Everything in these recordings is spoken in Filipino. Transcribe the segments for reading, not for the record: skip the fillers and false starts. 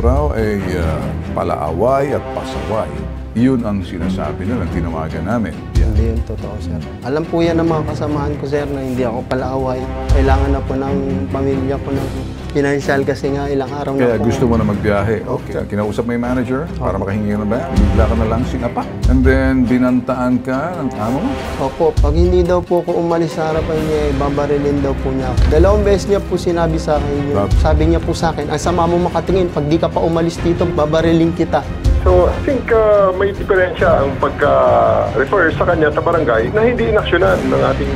raw ay palaaway at pasaway. Iyon ang sinasabi na tinawagan namin. Hindi yun totoo, sir. Alam po yan ng mga kasamahan ko, sir, na hindi ako palaaway. Kailangan na po ng pamilya ko ng financial kasi nga ilang araw na Kaya po. gusto mo na magbiyahe. Okay. Kinausap mo yung manager para makahingi ng ba? Bigla ka na lang sinapa. And then, binantaan ka ng amo mo? Opo, pag hindi daw po ako umalis sa harapan niya, babarilin daw po niya ako. Dalawang beses niya po sinabi sa akin yun. Sabi niya po sa akin, ang sama mo makatingin, pag di ka pa umalis dito, babarilin kita. So, I think may diferensya ang pagka-refer sa kanya sa barangay na hindi inaksyonan ng ating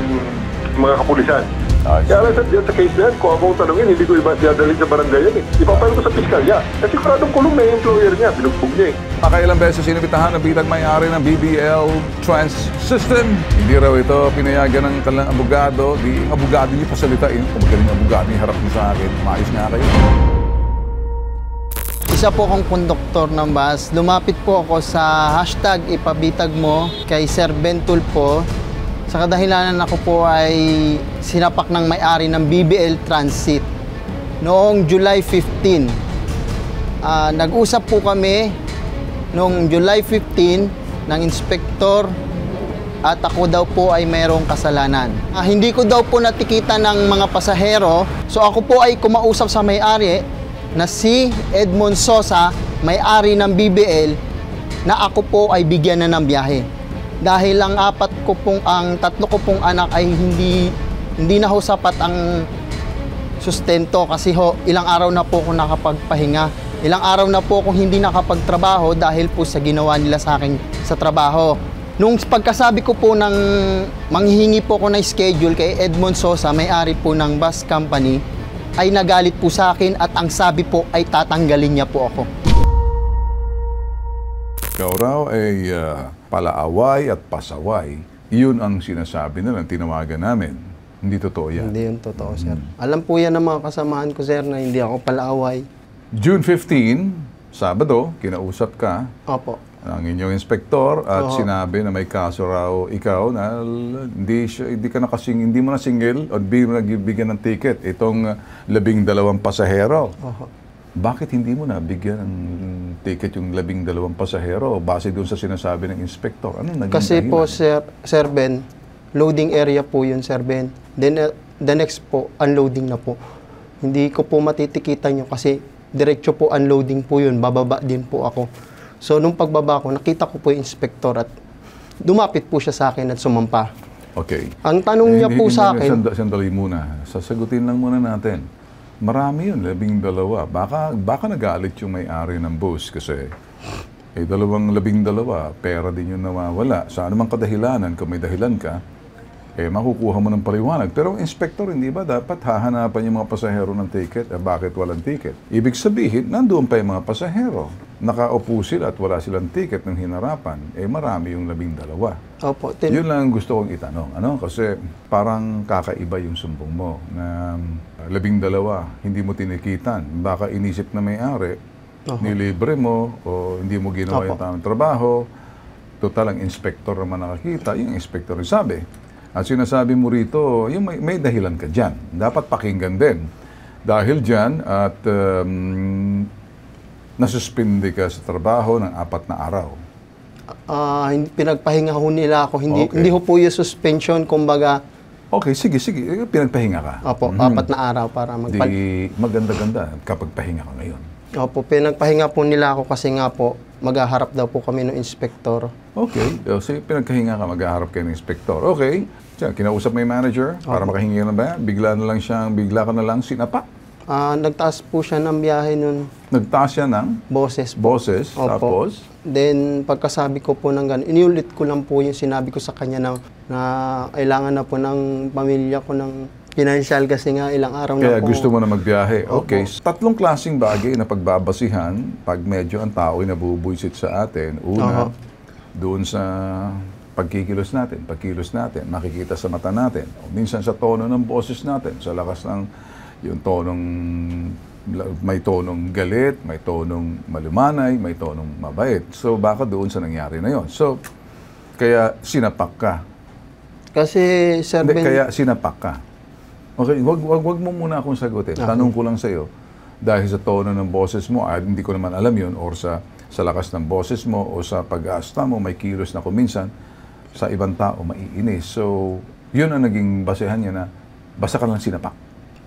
mga kapulisan. Kaya lang sa case na yan, kung akong tanongin, hindi ko dadalhin sa barangay yan eh. Ipapayag ko sa piskalya. Kasi kuradong kulong na yung employer niya, binugbog niya eh. Nakailang beses sinibitahan ng bitag may-ari ng BBL Trans System. Hindi raw ito pinayagan ng kanilang abogado. Di abogado niyo pasalitain. Kung magaling abogado niyo, harap niyo sa akin. Maayos nga kayo. Isa po akong konduktor ng bus. Lumapit po ako sa hashtag ipabitag mo kay Sir Ben Tulfo. Sa kadahilanan ako po ay sinapak ng may-ari ng BBL Transit. Noong July 15, nag-usap po kami noong July 15 ng inspektor at ako daw po ay mayroong kasalanan. Hindi ko daw po natikitan ng mga pasahero, so ako po ay kumausap sa may-ari na si Edmond Sosa, may-ari ng BBL, na ako po ay bigyan na ng biyahe. Dahil ang tatlo ko pong anak ay hindi na ho sapat ang sustento kasi ho, ilang araw na po ako nakapagpahinga. Ilang araw na po akong hindi nakapagtrabaho dahil po sa ginawa nila sa akin sa trabaho. Nung pagkasabi ko po ng manghihingi po ako ng schedule kay Edmond Sosa, may-ari po ng bus company, ay nagalit po sa akin at ang sabi po ay tatanggalin niya po ako. Ikaw raw ay palaaway at pasaway. Iyon ang sinasabi na tinawagan namin. Hindi totoo yan. Hindi yun totoo, sir. Alam po yan ng mga kasamahan ko, sir, na hindi ako palaaway. June 15, Sabado, kinausap ka Opo. ng inyong inspektor at sinabi na may kaso raw ikaw na hindi mo na single o hindi mo nagbigyan ng ticket itong 12 pasahero. Bakit hindi mo na bigyan ng ticket yung 12 pasahero base doon sa sinasabi ng inspektor? Anong naging Kasi dahilan? po, Sir Ben, loading area po yun, Sir Ben. Then, the next po, unloading na po. Hindi ko po matitikitan yun kasi diretso po unloading po yun. Bababa din po ako. So, nung pagbaba ko, nakita ko po yung inspektor at dumapit po siya sa akin at sumampa. Okay. Ang tanong niya po sa akin... Sandali muna. Sasagutin lang muna natin. Marami yun, 12. Baka nagalit yung may-ari ng bus kasi 12, pera din yung nawawala. Sa anumang kadahilanan, kung may dahilan ka, makukuha mo ng paliwanag. Pero ang inspektor, hindi ba dapat hahanapan yung mga pasahero ng ticket? Bakit walang ticket? Ibig sabihin, nandoon pa yung mga pasahero. Nakaupo sila at wala silang ticket ng hinarapan. Marami yung 12. Opo. Yun lang ang gusto kong itanong. Kasi parang kakaiba yung sumbong mo na 12, hindi mo tinikitan. Baka inisip na may-ari, nilibre mo o hindi mo ginawa yung tamang trabaho. Total, ang inspektor naman nakakita, yung inspektor yung sabi. At sinasabi mo rito, yung may dahilan ka dyan. Dapat pakinggan din. Dahil dyan at nasuspindi ka sa trabaho ng 4 na araw. Pinagpahinga ho nila ako. Hindi ho po yung suspension, kumbaga. Okay, sige. Pinagpahinga ka. Opo, 4 na araw para maganda-ganda kapag pahinga ka ngayon. Opo, pinagpahinga po nila ako kasi nga po, maghaharap daw po kami ng inspektor. Okay, so pinagpahinga ka, maghaharap kayo ng inspektor. Okay, kinausap mo yung manager para makahingi na ba? Bigla ka na lang sinapa? Nagtaas po siya ng biyahe nun. Nagtaas siya ng? Boses. Boses, tapos? Then, pagkasabi ko po ng gano'n, iniulit ko lang po yung sinabi ko sa kanya na kailangan na po ng pamilya ko ng financial kasi nga ilang araw na Kaya po. gusto mo na magbiyahe. Okay, 3 klaseng bagay na pagbabasihan pag medyo ang tao ay nabubuisit sa atin. Una, doon sa pagkikilos natin, makikita sa mata natin. O minsan sa tono ng boses natin, sa lakas ng yung tonong, may tonong galit, may tonong malumanay, may tonong mabait. So baka doon sa nangyari na yon. So, kaya sinapak ka. Kasi, Sir Ben... Kaya sinapak ka. Okay, wag mo muna akong sagutin. Tanong ko lang sa'yo. dahil sa tono ng boses mo, hindi ko naman alam yun, or sa lakas ng boses mo, o sa pag-aasta mo, may kilos na kuminsan, sa ibang tao, maiinis. So, yun ang naging basehan niya na basta ka lang sinapak.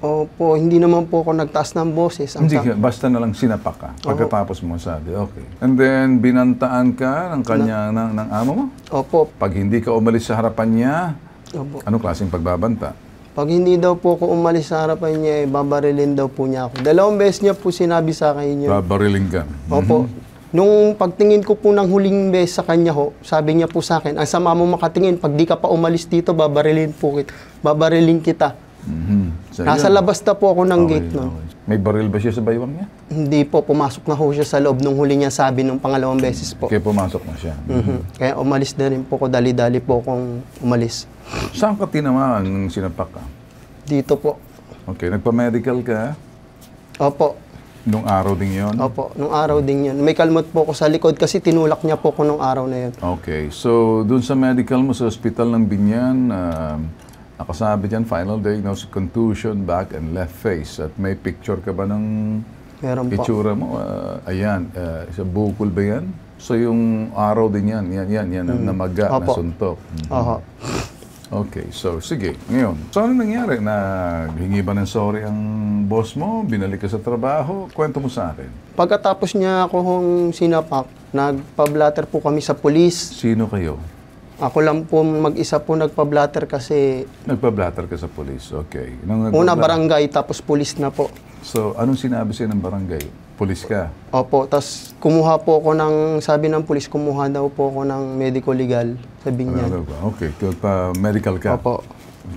Opo, hindi naman po ako nagtaas ng boses. Hindi, basta na lang sinapak ka. Pagkatapos mo sabi, okay. And then, binantaan ka ng kanya, ng amo mo? Opo. Pag hindi ka umalis sa harapan niya, Opo. anong klaseng pagbabanta? Pag hindi daw po ako umalis sa harapan niya, babarilin daw po niya ako. 2 beses niya po sinabi sa akin yun. Babariling ka. Opo. Nung pagtingin ko po ng huling beses sa kanya ho, sabi niya po sa akin, ang sama mo makatingin, pag di ka pa umalis dito, babarilin kita. So, Nasa yun. labas na po ako ng gate nun. May baril ba siya sa baywang niya? Hindi po, pumasok na ho siya sa loob nung huli niya sabi nung pangalawang beses po. Kaya pumasok na siya. Kaya umalis na rin po ko, dali-dali po akong umalis. Saan ka tinamaan nung sinapak ka? Dito po. Okay, nagpa-medical ka? Opo. Nung araw din yon? Opo, nung araw din yun. May kalmot po ako sa likod kasi tinulak niya po ko nung araw na yun. Okay, so dun sa medical mo sa hospital ng Binyan, nakasabi dyan, final diagnosis, contusion, back and left face. At may picture ka ba ng Meron po. itsura mo? Ayan, sa bukol ba yan? So yung araw din yan, yan, namaga, Opo. nasuntok. Oho. Okay, so sige, ngayon. So ano nangyari? Hingi ba ng sorry ang boss mo? Binalik ka sa trabaho? Kwento mo sa akin. Pagkatapos niya ako hong sinapak, nagpa-blatter po kami sa pulis. Sino kayo? Ako lang po mag-isa po nagpa-blatter kasi Nagpa-blatter ka sa police, okay. una barangay tapos pulis na po. So, anong sinabi sa'yo ng barangay? Pulis ka? Opo, tapos kumuha po ako sabi ng pulis, kumuha daw po ako ng medico legal sa Binyan. Ano ba? Okay, pa-medical ka? Opo.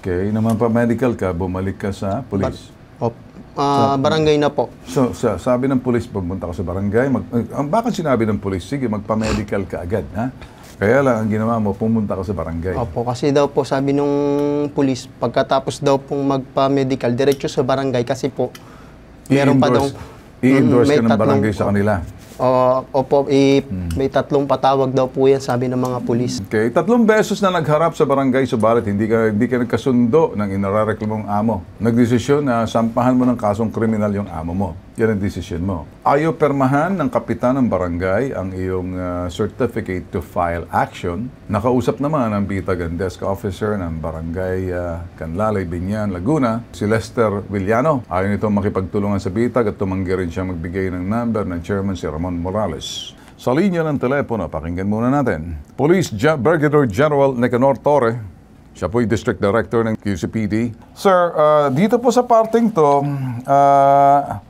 Okay, naman pa-medical ka, bumalik ka sa police? Opo. Barangay na po. So, sabi ng police, pumunta ka sa barangay, bakit sinabi ng police, sige, magpa-medical ka agad, ha? Kaya lang, ang ginawa mo, pumunta ka sa barangay. Opo, kasi daw po sabi nung pulis, pagkatapos daw pong magpa-medical, diretso sa barangay kasi po, meron pa daw... I-endorse may ka ng barangay sa kanila. Opo, may 3 patawag daw po yan, sabi ng mga pulis. Okay, 3 beses na nagharap sa barangay, subalit hindi ka nagkasundo ng inarereklamong amo. Nagdesisyon na sampahan mo ng kasong kriminal yung amo mo. Yan ang desisyon mo. Ayaw permahan ng kapitan ng barangay ang iyong certificate to file action. Nakausap naman ang bitag and desk officer ng barangay Canlalay, Binyan, Laguna, si Lester Villano. Ayaw nito makipagtulungan sa bitag at tumanggi rin siya magbigay ng number ng chairman si Ramon Morales. Sa linya ng telepono, pakinggan muna natin. Police Brigadier General Nicanor Torre, siya po yung District Director ng QCPD. Sir, dito po sa parting to,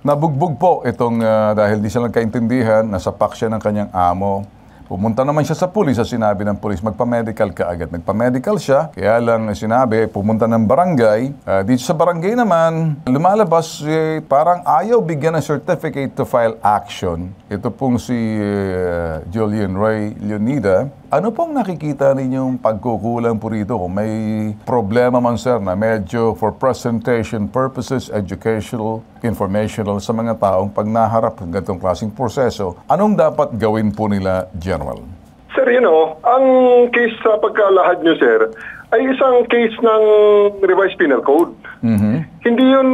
nabugbog po itong dahil di siya nagkaintindihan, nasapak siya ng kanyang amo. Pumunta naman siya sa pulis at sinabi ng pulis, magpa-medical ka agad. Nagpa-medical siya, kaya lang sinabi, pumunta ng barangay. Dito sa barangay naman, lumalabas, parang ayaw bigyan ng certificate to file action. Ito pong si Julian Ray Leonida. Ano pong nakikita ninyong pagkukulang po rito? Kung may problema man sir na medyo for presentation purposes, educational, informational sa mga taong pag naharap ng ganitong klaseng proseso, anong dapat gawin po nila, General? Sir, ang case sa pagkalahad nyo, sir, ay isang case ng revised penal code. Hindi yun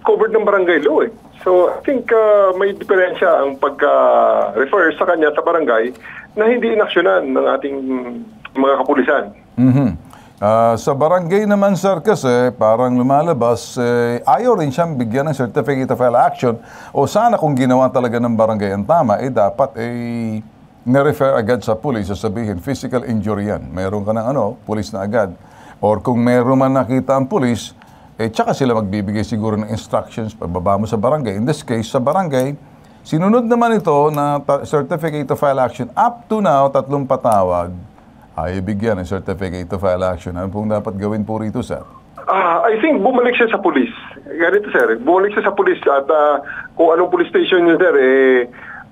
covered ng barangay law eh. So, I think may diferensya ang pagka-refer sa kanya sa barangay na hindi inaksyonan ng ating mga kapulisan. Sa barangay naman, sir, kasi parang lumalabas, ayaw rin siyang bigyan ng certificate of file action o sana kung ginawa talaga ng barangay ang tama, dapat na-refer agad sa police, sasabihin, physical injury yan. Meron ka ng police na agad. Or kung meron man nakita ang police, tsaka sila magbibigay siguro ng instructions, pababa mo sa barangay. In this case, sa barangay, sinunod naman ito na certificate of file action. Up to now, 3 patawag ay bigyan ng certificate of file action. Ano pong dapat gawin po rito, sir? I think bumalik siya sa police. Ganito, sir. Bumalik siya sa police at kung anong police station yun, sir,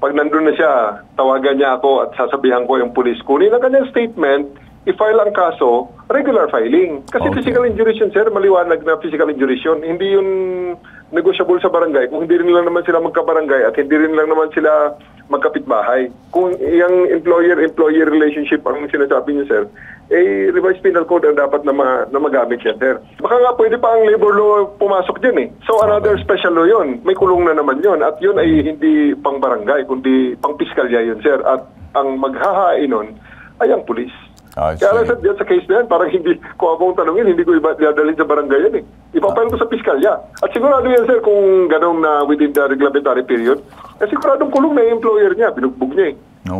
pag nandun na siya, tawagan niya ako at sasabihan ko yung police. Kunin ang kanyang statement, i-file ang kaso, regular filing. Kasi Okay. physical injury yun, sir, maliwanag na physical injury yun. Hindi yun negotiable sa barangay kung hindi rin lang naman sila magkabarangay at hindi rin lang naman sila magkapitbahay. Kung yung employer-employee relationship ang sinasabi niyo, sir, revised penal code ang dapat na magamit yan, sir. Baka nga pwede pa ang labor law pumasok dyan eh. So another special law yun. May kulong na naman yun. At yun ay hindi pang barangay, kundi pang piskalya yun, sir. At ang maghahain nun ay ang pulis. Kaya lang sir, sa case na yan, parang hindi, kung akong tanungin, hindi ko dadalhin sa barangay yan eh. Ipapail ko sa piskalya. At sigurado yan sir, kung ganong na within the reglementary period, siguradong kulong na yung employer niya, binugbog niya eh.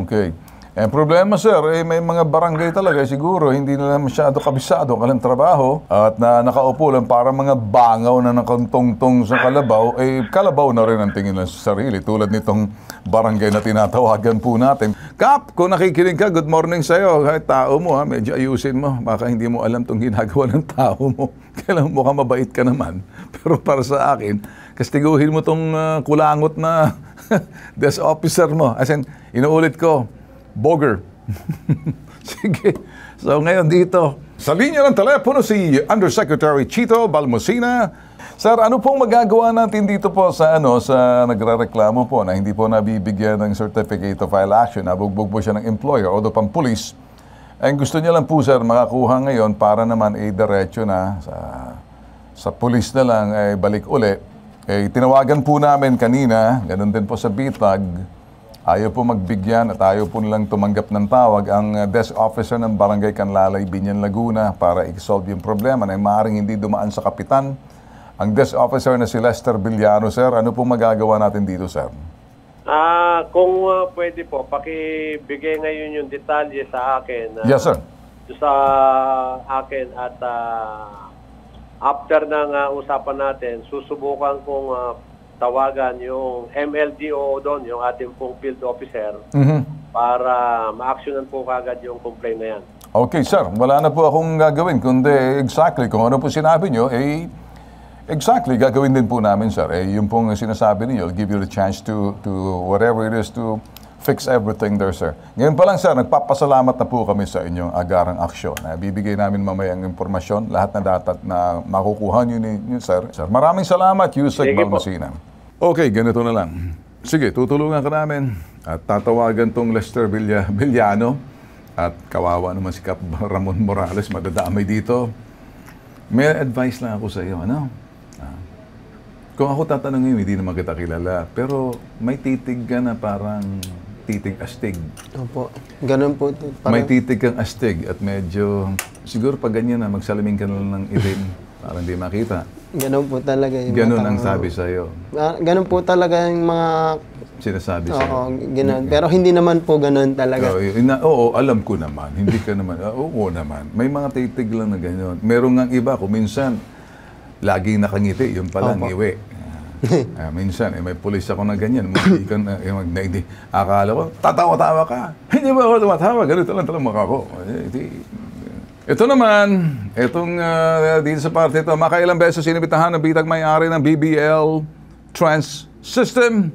Okay. Problema sir, may mga barangay talaga siguro hindi nila masyado kabisado ang kanilang trabaho at nakaupo lang para mga bangaw na nakantungtong sa kalabaw, kalabaw na rin ang tingin ng sarili tulad nitong barangay na tinatawagan po natin. Kap, kung nakikinig ka, good morning sa'yo. Kahit tao mo, medyo ayusin mo. Baka hindi mo alam itong ginagawa ng tao mo. Kailangan mukhang mabait ka naman. Pero para sa akin, kastiguhin mo itong kulangot na desk officer mo. As in, inuulit ko, Boger. Sige. So ngayon dito, sa linya ng telepono si Undersecretary Chito Balmosina. Sir, ano pong magagawa natin dito po sa sa nagrereklamo po na hindi po nabibigyan ng certificate of file action, nabugbog po siya ng employer o pang police. Ang gusto niya lang po sir makakuha ngayon para naman diretso na sa police na lang balik uli. Tinawagan po namin kanina, ganun din po sa Bitag. Ayaw po magbigyan at ayaw po nilang tumanggap ng tawag ang desk officer ng Barangay Canlalay, Binyan, Laguna para i-solve yung problema na maaaring hindi dumaan sa kapitan. Ang desk officer na si Lester Villano, sir, ano po magagawa natin dito, sir? Kung pwede po, pakibigay ngayon yung detalye sa akin. Yes, sir. Sa akin at after ng usapan natin, susubukan kong tawagan yung MLDO doon, yung ating pong field officer, para ma-actionan po kagad yung complaint na yan. Okay, sir. Wala na po akong gagawin, kundi exactly kung ano po sinabi nyo, exactly gagawin din po namin, sir. Yung pong sinasabi niyo, I'll give you the chance to whatever it is to fix everything there, sir. Ngayon pa lang, sir, nagpapasalamat na po kami sa inyong agarang aksyon. Bibigay namin mamaya ang impormasyon, lahat na dapat na makukuha nyo sir. Maraming salamat, Yusek Balmosina. Okay, ganito na lang. Sige, tutulungan ka namin at tatawagan tong Lester Villano at kawawa naman si Kap Ramon Morales, madadamay dito. May advice lang ako sa iyo, ano? Kung ako tatanungin, hindi naman kita kilala, pero may titig ka na parang titig astig. Opo, ganun po. May titig kang astig at medyo, siguro pag ganyan na, magsalamin ka na lang ng itim para hindi makita. Ganun po talaga yung ganun ang sabi sa'yo. Ganun po talaga yung mga sinasabi sa'yo. Oo, ganun. Pero hindi naman po ganun talaga. Oo, alam ko naman. Hindi ka naman. Oo naman. May mga titig lang na ganyan. Meron nga iba, kung minsan, laging nakangiti, yung palang iwi. Minsan, may pulis ako na ganyan. Akala ko, tatawa-tawa ka. Hindi ba ako tumatawa? Ganito lang maka ko. Ito naman, dito sa parte ito, makailang beses sinibitahan ng Bitag may-ari ng BBL Trans System.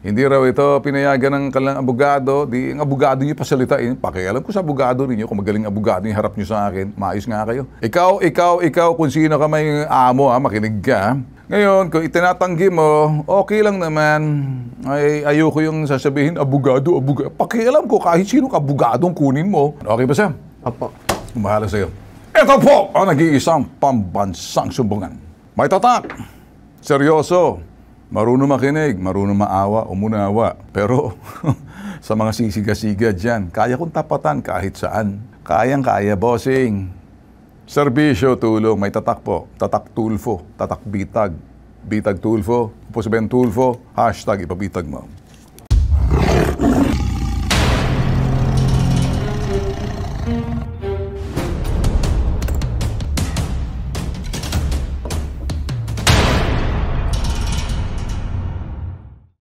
Hindi raw ito pinayagan ng kanilang abogado. Ang abogado niyo pasalitain. Pakialam ko sa abogado ninyo, kung magaling abogado yung harap niyo sa akin, maayos nga kayo. Ikaw, kung sino ka may amo, makinig ka. Ngayon, kung itinatanggi mo, okay lang naman. Ayoko yung sasabihin, abogado. Pakialam ko kahit sino ka abogadong kunin mo. Okay ba siya? Opo. Mahala sa'yo. Ito po ang nag-iisang pambansang sumbungan. May tatak, seryoso, marunong makinig, marunong maawa, umunawa. Pero sa mga sisiga-siga dyan, kaya kong tapatan kahit saan. Kayang-kaya, bossing. Serbisyo, tulong, may tatak po. Tatak Tulfo, tatak Bitag. Bitag Tulfo, po sabihin Tulfo, #ipabitag mo.